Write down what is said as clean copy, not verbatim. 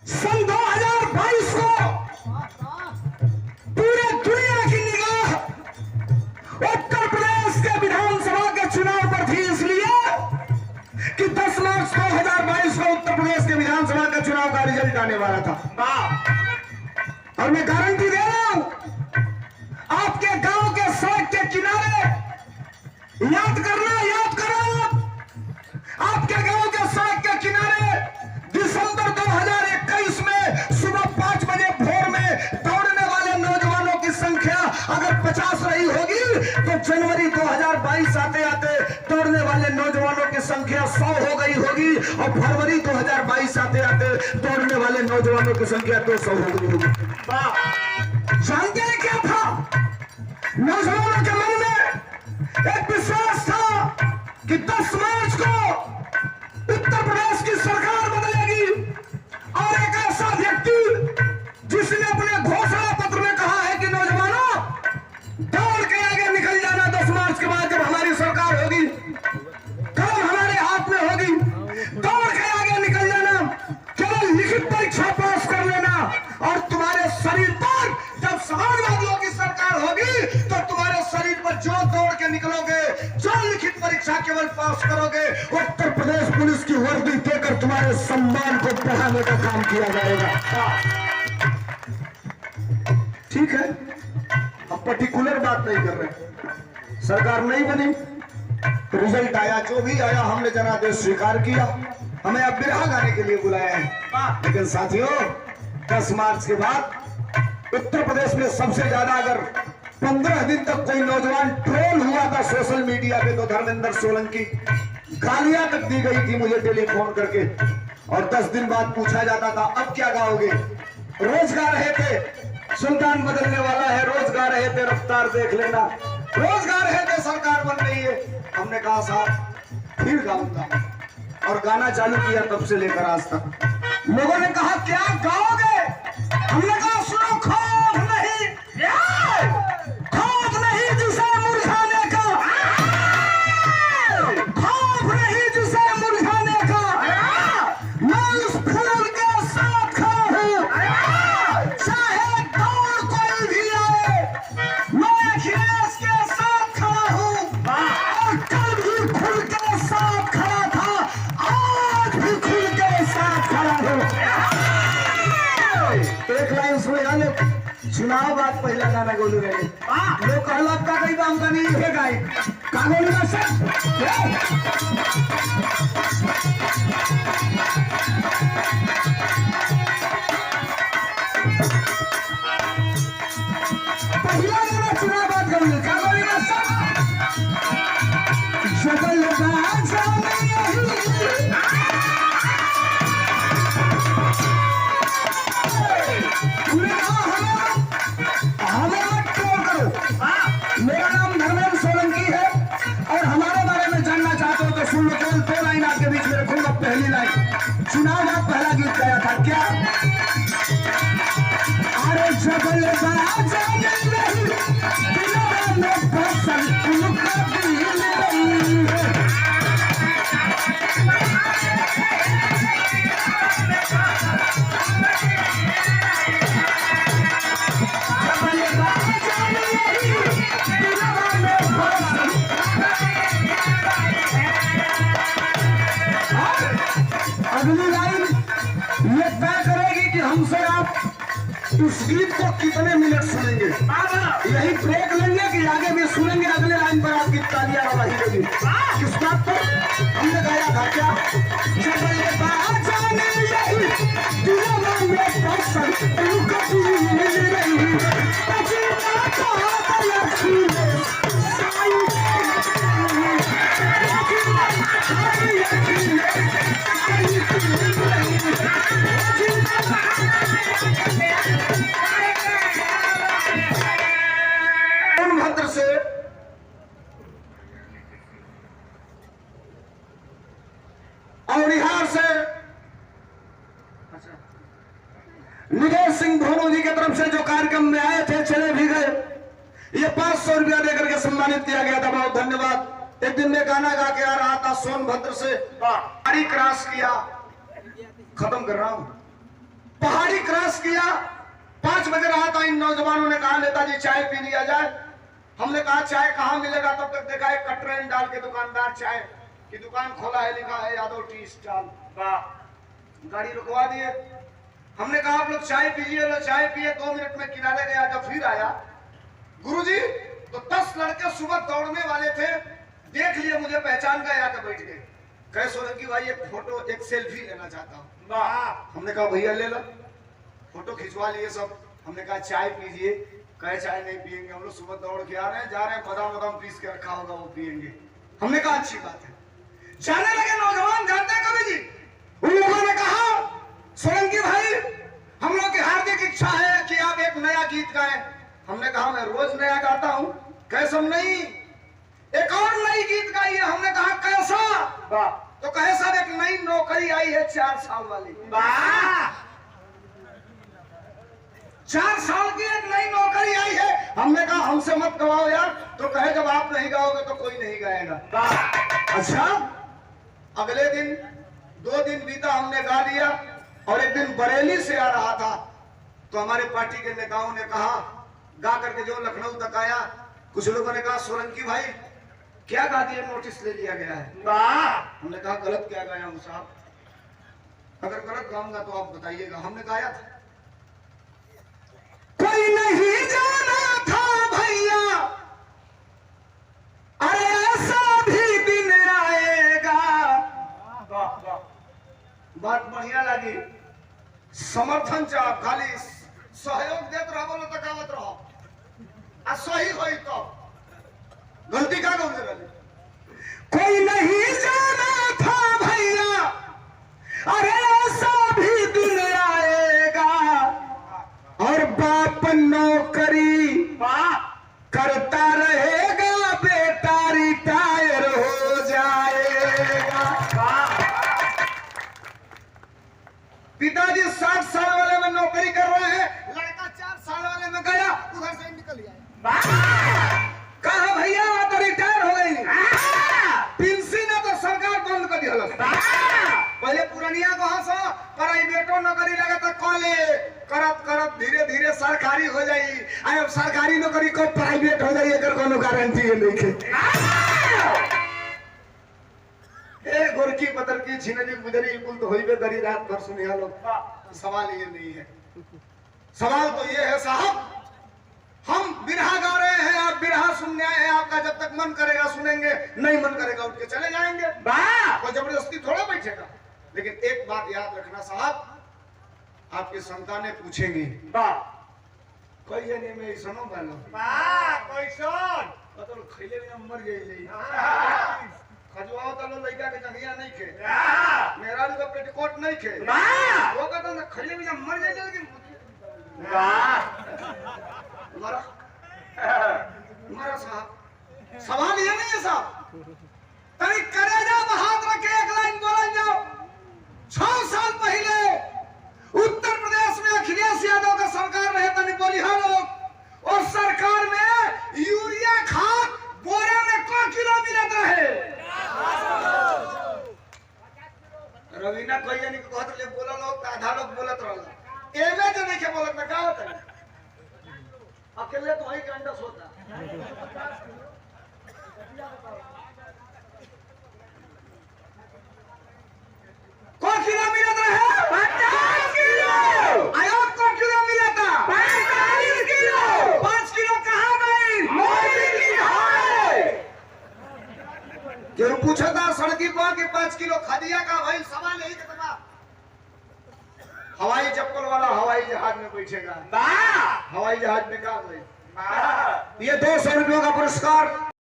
सन 2022 को पूरे दुनिया की निगाह उत्तर प्रदेश के विधानसभा के चुनाव पर थी, इसलिए कि 10 मार्च 2022 को उत्तर प्रदेश के विधानसभा का चुनाव का रिजल्ट आने वाला था। और मैं गारंटी दे रहा हूं, आपके गांव के सड़क के किनारे याद करो, आपके गांव के सड़क के किनारे दिसंबर 2021 में सुबह 5 बजे भोर में दौड़ने वाले नौजवानों की संख्या अगर 50 रही होगी तो जनवरी 2022 आते आते दौड़ने वाले नौजवानों की संख्या 100 हो गई होगी और फरवरी 2022 आते आते दौड़ने वाले नौजवानों की संख्या 200 हो गई होगी। जानते हैं क्या था? नौजवानों के मन में एक विश्वास था कि 10 मार्च को उत्तर प्रदेश की सरकार बदलेगी और एक ऐसा व्यक्ति जिसने अपने घोषणा पत्र में कहा है कि नौजवानों दौड़ के आगे निकल जाना, 10 मार्च के बाद जब हमारी सरकार होगी, कलम हमारे हाथ में होगी, दौड़ के आगे निकल जाना, केवल लिखित परीक्षा पास कर लेना और तुम्हारे शरीर पर जब समाजवादियों की सरकार होगी तो तुम्हारे शरीर पर जो दौड़ के निकलोगे, जो लिखित परीक्षा केवल पास करोगे, उत्तर प्रदेश पुलिस की वर्दी देकर तुम्हारे सम्मान को बढ़ाने का काम किया जाएगा। ठीक है, अब पर्टिकुलर बात नहीं कर रहे। सरकार नहीं बनी, रिजल्ट आया, जो भी आया हमने जनादेश स्वीकार किया, हमें अब बिरहा गाने के लिए बुलाया है। लेकिन साथियों, 10 मार्च के बाद उत्तर प्रदेश में सबसे ज्यादा अगर 15 दिन तक कोई नौजवान ट्रोल हुआ था सोशल मीडिया पे तो धर्मेंद्र सोलंकी, गालियां तक दी गई थी मुझे टेलीफोन करके, और 10 दिन बाद पूछा जाता था अब क्या गाओगे? रोज गा रहे थे सुल्तान बदलने वाला है, रोज गा रहे थे रफ्तार देख लेना, रोज गा रहे थे सरकार बन रही है। हमने कहा साहब फिर गाऊंगा, और गाना चालू किया तब से लेकर आज तक। लोगों ने कहा क्या गाओगे? हमने कहा सुनो, खौफ नहीं, खौफ नहीं जिसे मुरझाने का, खौफ नहीं जिसे मुरझाने का, मैं उस फूल के साथ खड़ा हूं, चाहे दौड़ कोई भी आए, मैं अखिलेश के साथ खड़ा हूं, और कल भी खुल के साथ खड़ा था, आज भी खुल के साथ खड़ा हूं। एक लाइन सुने जाने, चुनाव बात पहला गाना गोलू गए लोग कहला का कई बाम का नहीं है गाय कागोली में से पहला गाना चुनाव बात करेंगे कागोली में से शक्ल बात मेरा नाम धर्मेंद्र सोलंकी है और हमारे बारे में जानना चाहते हो तो सुन लो, केवल 2 लाइन आपके बीच में रखूंगा। पहली लाइन, चुनाव में पहला गीत गाया था क्या? अरे जबल अगली लाइन ये तय करेगी कि हमसे आप इस गीत को कितने मिनट सुनेंगे। यही ब्रेक लेंगे कि आगे भी सुनेंगे, अगले लाइन पर आपकी तालियां आवाज होगी। किस बात पर हमने गाया था क्या? सोनभद्र से और बिहार से निगेश सिंह धोनू जी की तरफ से जो कार्यक्रम में आए थे, चले भी गए। ये 500 रुपया देकर के सम्मानित किया गया था, बहुत धन्यवाद। एक दिन में गाना गा के आ रहा था सोनभद्र से, गाड़ी क्रॉस किया, खत्म कर रहा हूं, प्रयास किया। 5 बजे रहा था, इन नौजवानों ने कहा नेताजी चाय पी लिया जाए। हमने कहा चाय कहाँ मिलेगा, तब तक देखा एक कटरेन डाल के दुकानदार चाय की दुकान खोला है, लिखा है यादव टी स्टॉल। गाड़ी रुकवा दिए। हमने कहा आप लोग चाय पीजिए। लो चाय पिए, 2 मिनट में किनारे गया। जब फिर आया गुरुजी तो 10 लड़के सुबह दौड़ने वाले थे, देख लिए मुझे, पहचान गए, आकर बैठ गए। कहे सोलंकी भाई एक फोटो, एक सेल्फी लेना चाहता हूँ। हमने कहा भैया ले लो। फोटो खिंचवा लिए सब। हमने कहा चाय पीजिए। कहे चाय नहीं पियेंगे, हम लोग सुबह दौड़ के आ रहे हैं, जा रहे हैं, बादाम पीस के रखा होगा वो पियेंगे। हमने कहा अच्छी बात है। जाने लगे नौजवान। जानते हैं कवि जी, उन लोगों ने कहा सोलंकी भाई हम लोग की हार्दिक इच्छा है कि आप एक नया गीत गाएं। हमने कहा मैं रोज नया गाता हूं। कैसा नहीं, एक और नई गीत गाइए। हमने कहा कैसा? तो कहे साहब एक नई नौकरी आई है 4 साल वाली। 4 साल की एक नई नौकरी आई है। हमने कहा हमसे मत गवाओ यार। तो कहे जब आप नहीं गाओगे तो कोई नहीं गाएगा। अच्छा, अगले दिन 2 दिन बीता, हमने गा दिया। और एक दिन बरेली से आ रहा था तो हमारे पार्टी के नेताओं ने कहा, गा करके जो लखनऊ तक आया, कुछ लोगों ने कहा सोलंकी भाई क्या गा दिया, नोटिस ले लिया गया है। हमने कहा गलत क्या गाया हूं साहब, अगर गलत गाऊंगा तो आप बताइएगा। हमने गाया था कोई नहीं जाना था भैया, अरे ऐसा भी दिन आएगा। बात बढ़िया लगी। समर्थन चाह, खाली सहयोग देते रहो, बोलो तो गावत रहो। सही होई तो गलती का गौर रही। कोई नहीं जाना था भैया, अरे ऐसा भी दिन आएगा। और बाप नौकरी करता रहेगा, बेटा रिटायर हो जाएगा। पिताजी 60 साल वाले में नौकरी कर रहे हैं, लड़का 4 साल वाले में गया, उधर से निकल गया। कहा भैया तो रिटायर हो गई। पेंशन तो सरकार बंद कर दिया। पहले पुरानिया कहा सो प्राइवेटो नौकरी लगा तो कॉले करत करत धीरे धीरे सरकारी हो जाई। अब सरकारी नौकरी को प्राइवेट हो जाई, एकर कोनो गारंटी नहीं है। ए गोरकी पतर की छिनरी गुजरी कुल तो होइबे करी, रात भर सुनिया लोग। सवाल ये नहीं है। सवाल तो ये है साहब, हम बिरहा गा रहे हैं, आप बिरहा सुनने आए हैं, आपका जब तक मन करेगा सुनेंगे, नहीं मन करेगा उठ के चले जाएंगे। कोई जबरदस्ती थोड़ा बैठेगा। लेकिन एक बात याद रखना साहब, आपकी संतानें पूछेंगी कोई जने में सुनो गालो कोई सुन मतलब खैले में मर गई खजवाओ तलो लइका के जंगिया नहीं खे, मेरा भी पेटीकोट नहीं खे, वो कहता ना खैले में मर जाए लेकिन मरा साहब। सवाल ये नहीं है साहब, तभी करेजा में हाथ रख के एक लाइन बोल जाओ। 6 साल पहले उत्तर प्रदेश में अखिलेश यादव का सरकार रहे तनी बोली हाँ लोग, और सरकार में यूरिया खाद बोरे में को किलो मिलत रहे। रवीना कोई नहीं कहत ले बोला लोग, आधा लोग बोलत रहल। एमे जो नहीं के बोलत ना का होता है, अकेले तो वही कंडस होता। को किलो मिलत रहे 50 किलो। आयोग को किलो मिला था 45 किलो। 5 किलो कहाँ गई? मोदी की है। जो पूछा था सड़की पर कि 5 किलो खदिया का, भाई सवाल यही खत्म। हवाई चप्पल वाला हवाई जहाज में बैठेगा, हवाई जहाज में कहा भाई। ये 200 रुपयों का पुरस्कार